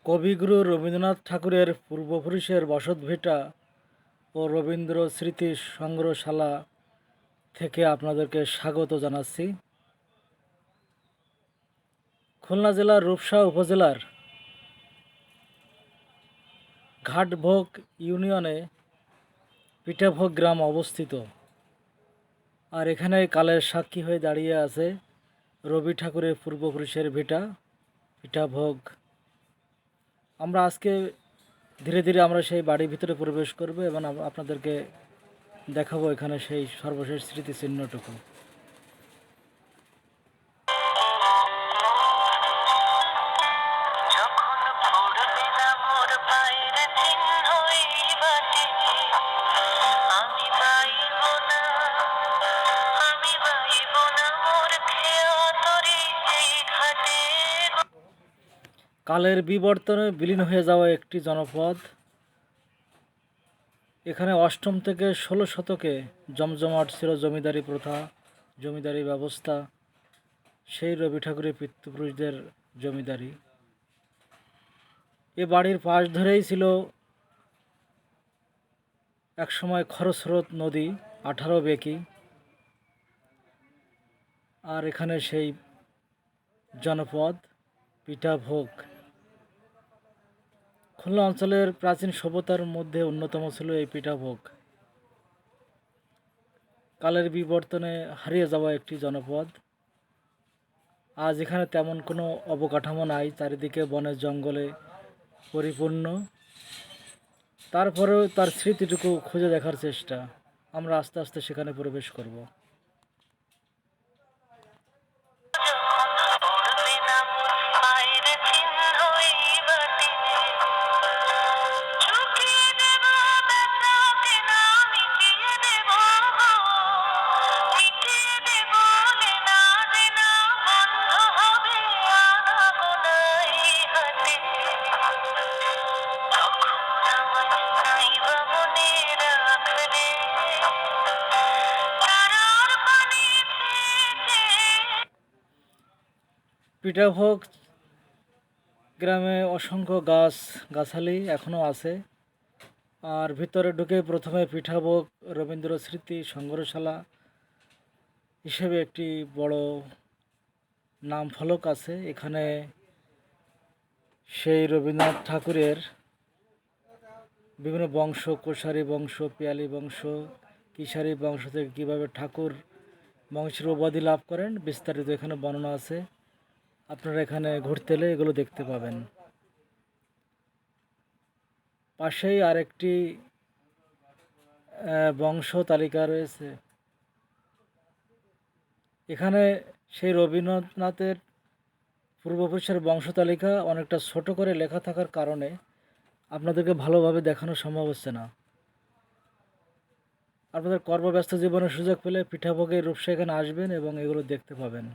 কবিগুরু রবীন্দ্রনাথ ঠাকুরের পূর্বপুরুষের বসতভিটা ও রবীন্দ্র স্মৃতি সংগ্রহশালা থেকে আপনাদেরকে স্বাগত জানাচ্ছি। খুলনা জেলার রূপসা উপজেলার ঘাটভোগ ইউনিয়নে পিঠাভোগ গ্রাম অবস্থিত। আর এখানে কালের সাক্ষী হয়ে দাঁড়িয়ে আছে রবি ঠাকুরের পূর্বপুরুষের ভিটা পিঠাভোগ। আমরা আজকে ধীরে ধীরে আমরা সেই বাড়ির ভিতরে প্রবেশ করব এবং আপনাদেরকে দেখাবো এখানে সেই সর্বশেষ স্মৃতিচিহ্নটুকু। কালের বিবর্তনে বিলীন হয়ে যাওয়া একটি জনপদ। এখানে অষ্টম থেকে 16 শতকে জমজমাট ছিল জমিদারি প্রথা, জমিদারি ব্যবস্থা, সেই রবি ঠাকুরের পিতৃপুরুষদের জমিদারি। এ বাড়ির পাশ ধরেই ছিল একসময় খরস্রোত নদী 18 বেঁকি। আর এখানে সেই জনপদ পিঠাভোগ। খুলনা অঞ্চলের প্রাচীন সভ্যতার মধ্যে অন্যতম ছিল এই পিঠাভোগ। কালের বিবর্তনে হারিয়ে যাওয়া একটি জনপদ। আজ এখানে তেমন কোনো অবকাঠামো নাই, চারিদিকে বনে জঙ্গলে পরিপূর্ণ। তারপরেও তার স্মৃতিটুকু খুঁজে দেখার চেষ্টা। আমরা আস্তে আস্তে সেখানে প্রবেশ করব। পিঠাভোগ গ্রামে অসংখ্য গাছালি এখনও আছে। আর ভিতরে ঢুকে প্রথমে পিঠাভোগ রবীন্দ্র স্মৃতি সংগ্রহশালা হিসেবে একটি বড় নাম ফলক আছে। এখানে সেই রবীন্দ্রনাথ ঠাকুরের বিভিন্ন বংশ, কোশারি বংশ, পিয়ালি বংশ, কিশারি বংশ থেকে কীভাবে ঠাকুর বংশের উপাধি লাভ করেন বিস্তারিত এখানে বর্ণনা আছে। আপনারা এখানে ঘুরতে এলে এগুলো দেখতে পাবেন। পাশেই আরেকটি বংশ তালিকা রয়েছে। এখানে সেই রবীন্দ্রনাথের পূর্বপুরুষের বংশ তালিকা অনেকটা ছোট করে লেখা থাকার কারণে আপনাদেরকে ভালোভাবে দেখানো সম্ভব হচ্ছে না। আপনাদের কর্মব্যস্ত জীবনের সুযোগ পেলে পিঠাভোগের রূপসা এখানে আসবেন এবং এগুলো দেখতে পাবেন।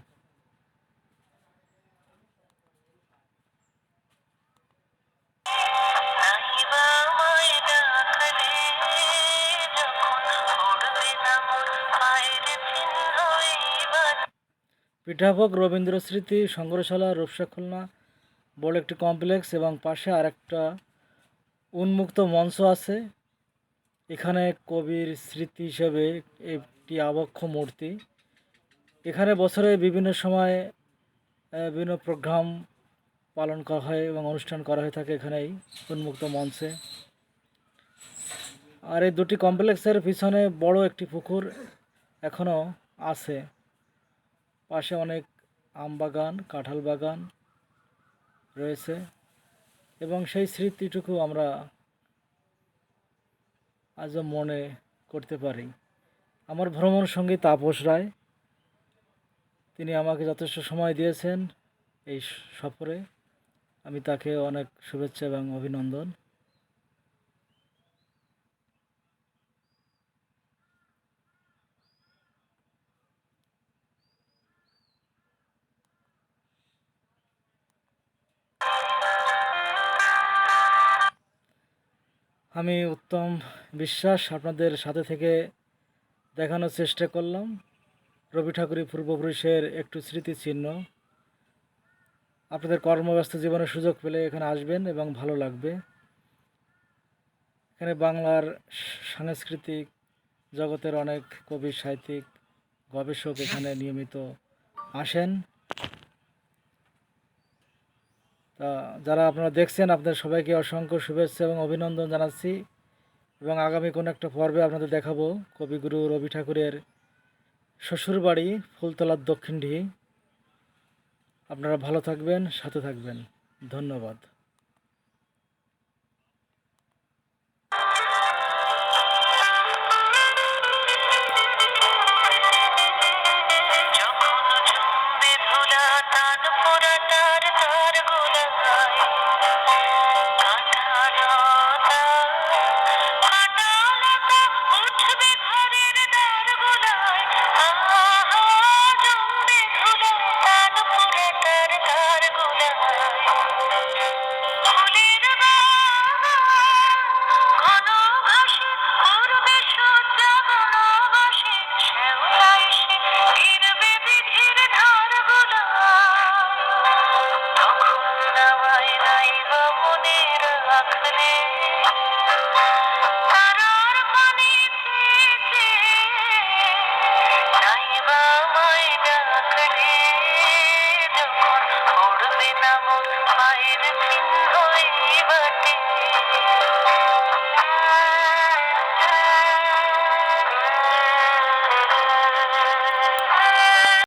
পিঠাভোগ রবীন্দ্র স্মৃতি সংগ্রহশালা রূপসা খুলনা বড় একটি কমপ্লেক্স এবং পাশে আরেকটা উন্মুক্ত মঞ্চ আছে। এখানে কবির স্মৃতি হিসেবে একটি আবক্ষ মূর্তি। এখানে বছরে বিভিন্ন সময় বিভিন্ন প্রোগ্রাম পালন করা হয় এবং অনুষ্ঠান করা হয়ে থাকে এখানেই উন্মুক্ত মঞ্চে। আর এই দুটি কমপ্লেক্সের পিছনে বড় একটি পুকুর এখনও আছে। পাশে অনেক আম বাগান, কাঁঠাল বাগান রয়েছে এবং সেই স্মৃতিটুকু আমরা আজও মনে করতে পারি। আমার ভ্রমণ সঙ্গী তাপস রায়, তিনি আমাকে যথেষ্ট সময় দিয়েছেন এই সফরে। আমি তাকে অনেক শুভেচ্ছা এবং অভিনন্দন। আমি উত্তম বিশ্বাস আপনাদের সাথে থেকে দেখানোর চেষ্টা করলাম রবি ঠাকুরের পূর্বপুরুষের একটু স্মৃতিচিহ্ন। আপনাদের কর্মব্যস্ত জীবনে সুযোগ পেলে এখানে আসবেন এবং ভালো লাগবে। এখানে বাংলার সাংস্কৃতিক জগতের অনেক কবি, সাহিত্যিক, গবেষক এখানে নিয়মিত আসেন। তা যারা আপনারা দেখছেন, আপনাদের সবাইকে অসংখ্য শুভেচ্ছা এবং অভিনন্দন জানাচ্ছি, এবং আগামী কোনো একটা পর্বে আপনাদের দেখাবো কবিগুরু রবি ঠাকুরের শ্বশুরবাড়ি ফুলতলার দক্ষিণডি। আপনারা ভালো থাকবেন, সাথে থাকবেন। ধন্যবাদ।